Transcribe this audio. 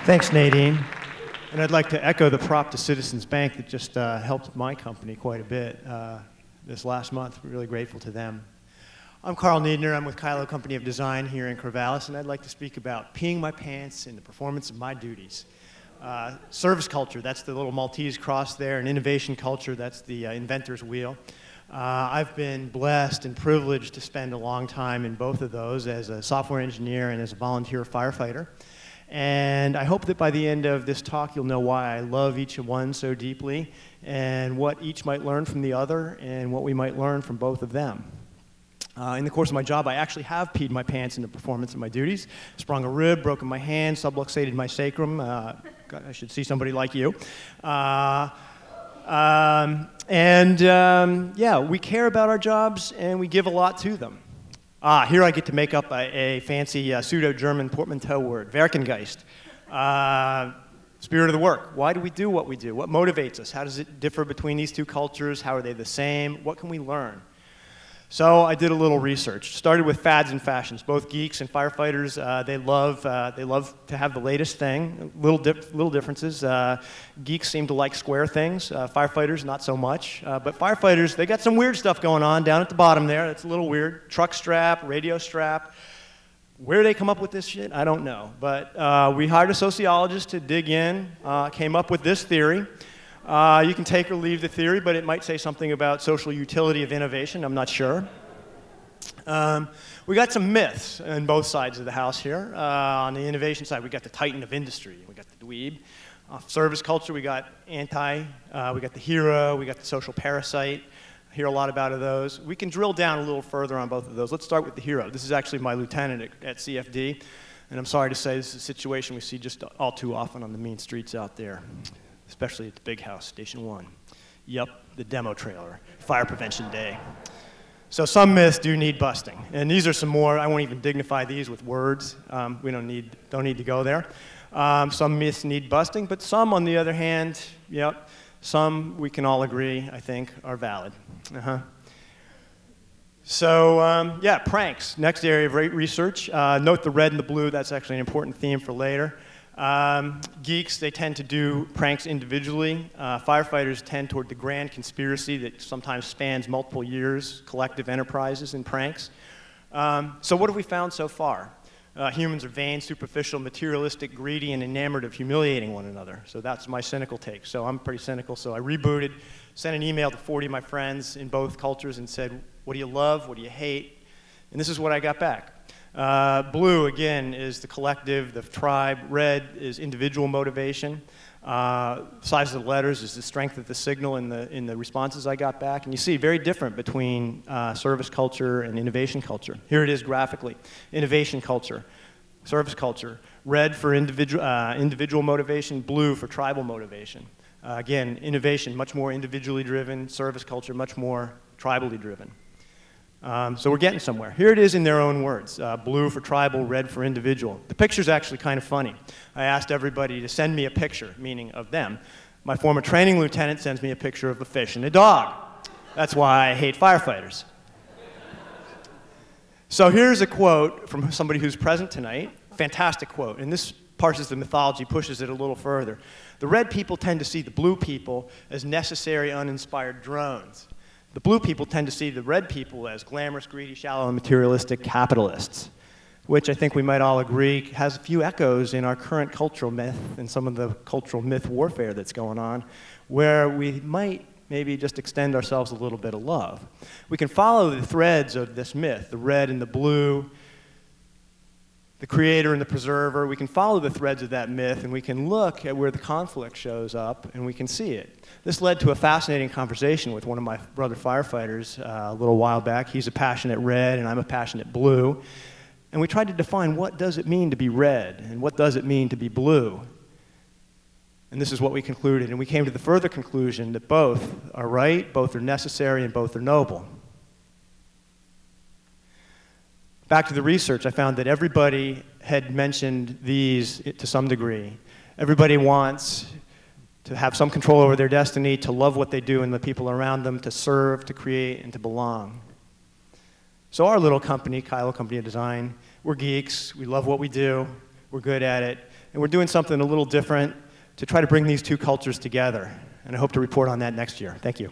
Thanks, Nadine. And I'd like to echo the prop to Citizens Bank that just helped my company quite a bit this last month. We're really grateful to them. I'm Carl Niedner. I'm with Kylo Company of Design here in Corvallis, and I'd like to speak about peeing my pants in the performance of my duties. Service culture, that's the little Maltese cross there, and innovation culture, that's the inventor's wheel. I've been blessed and privileged to spend a long time in both of those as a software engineer and as a volunteer firefighter. And I hope that by the end of this talk, you'll know why I love each one so deeply and what each might learn from the other and what we might learn from both of them. In the course of my job, I actually have peed my pants in the performance of my duties, sprung a rib, broken my hand, subluxated my sacrum. God, I should see somebody like you. Yeah, we care about our jobs and we give a lot to them. Here I get to make up a fancy pseudo-German portmanteau word, Werkengeist. Spirit of the work. Why do we do what we do? What motivates us? How does it differ between these two cultures? How are they the same? What can we learn? So I did a little research. Started with fads and fashions. Both geeks and firefighters, they love to have the latest thing. Little differences. Geeks seem to like square things. Firefighters, not so much. But firefighters, they got some weird stuff going on down at the bottom there. That's a little weird. Truck strap, radio strap. Where they come up with this shit, I don't know. But we hired a sociologist to dig in, came up with this theory. You can take or leave the theory, but it might say something about social utility of innovation. I'm not sure. We got some myths on both sides of the house here. On the innovation side, we got the titan of industry. We got the dweeb. Service culture, we got we got the hero, we got the social parasite. I hear a lot about those. We can drill down a little further on both of those. Let's start with the hero. This is actually my lieutenant at CFD, and I'm sorry to say this is a situation we see just all too often on the mean streets out there, especially at the big house, Station 1. Yup, the demo trailer, Fire Prevention Day. So some myths do need busting, and these are some more. I won't even dignify these with words. We don't need to go there. Some myths need busting, but some, on the other hand, yep, some we can all agree, I think, are valid. So yeah, pranks, next area of research. Note the red and the blue, that's actually an important theme for later. Geeks, they tend to do pranks individually. Firefighters tend toward the grand conspiracy that sometimes spans multiple years, collective enterprises in pranks. So what have we found so far? Humans are vain, superficial, materialistic, greedy, and enamored of humiliating one another. So that's my cynical take. So I'm pretty cynical, so I rebooted, sent an email to 40 of my friends in both cultures and said, what do you love, what do you hate? And this is what I got back. Blue, again, is the collective, the tribe. Red is individual motivation. Size of the letters is the strength of the signal in the responses I got back. And you see, very different between service culture and innovation culture. Here it is graphically. Innovation culture, service culture. Red for individual motivation, blue for tribal motivation. Again, innovation, much more individually driven. Service culture, much more tribally driven. So we're getting somewhere. Here it is in their own words. Blue for tribal, red for individual. The picture's actually kind of funny. I asked everybody to send me a picture, meaning of them. My former training lieutenant sends me a picture of a fish and a dog. That's why I hate firefighters. So here's a quote from somebody who's present tonight. Fantastic quote. And this parses the mythology, pushes it a little further. The red people tend to see the blue people as necessary, uninspired drones. The blue people tend to see the red people as glamorous, greedy, shallow, and materialistic capitalists, which I think we might all agree has a few echoes in our current cultural myth and some of the cultural myth warfare that's going on, where we might maybe just extend ourselves a little bit of love. We can follow the threads of this myth, the red and the blue, the creator and the preserver. We can follow the threads of that myth, and we can look at where the conflict shows up, and we can see it. This led to a fascinating conversation with one of my brother firefighters a little while back. He's a passionate red, and I'm a passionate blue. And we tried to define what does it mean to be red, and what does it mean to be blue. And this is what we concluded, and we came to the further conclusion that both are right, both are necessary, and both are noble. Back to the research, I found that everybody had mentioned these to some degree. Everybody wants to have some control over their destiny, to love what they do and the people around them, to serve, to create, and to belong. So our little company, Kylo Company of Design, we're geeks, we love what we do, we're good at it, and we're doing something a little different to try to bring these two cultures together. And I hope to report on that next year. Thank you.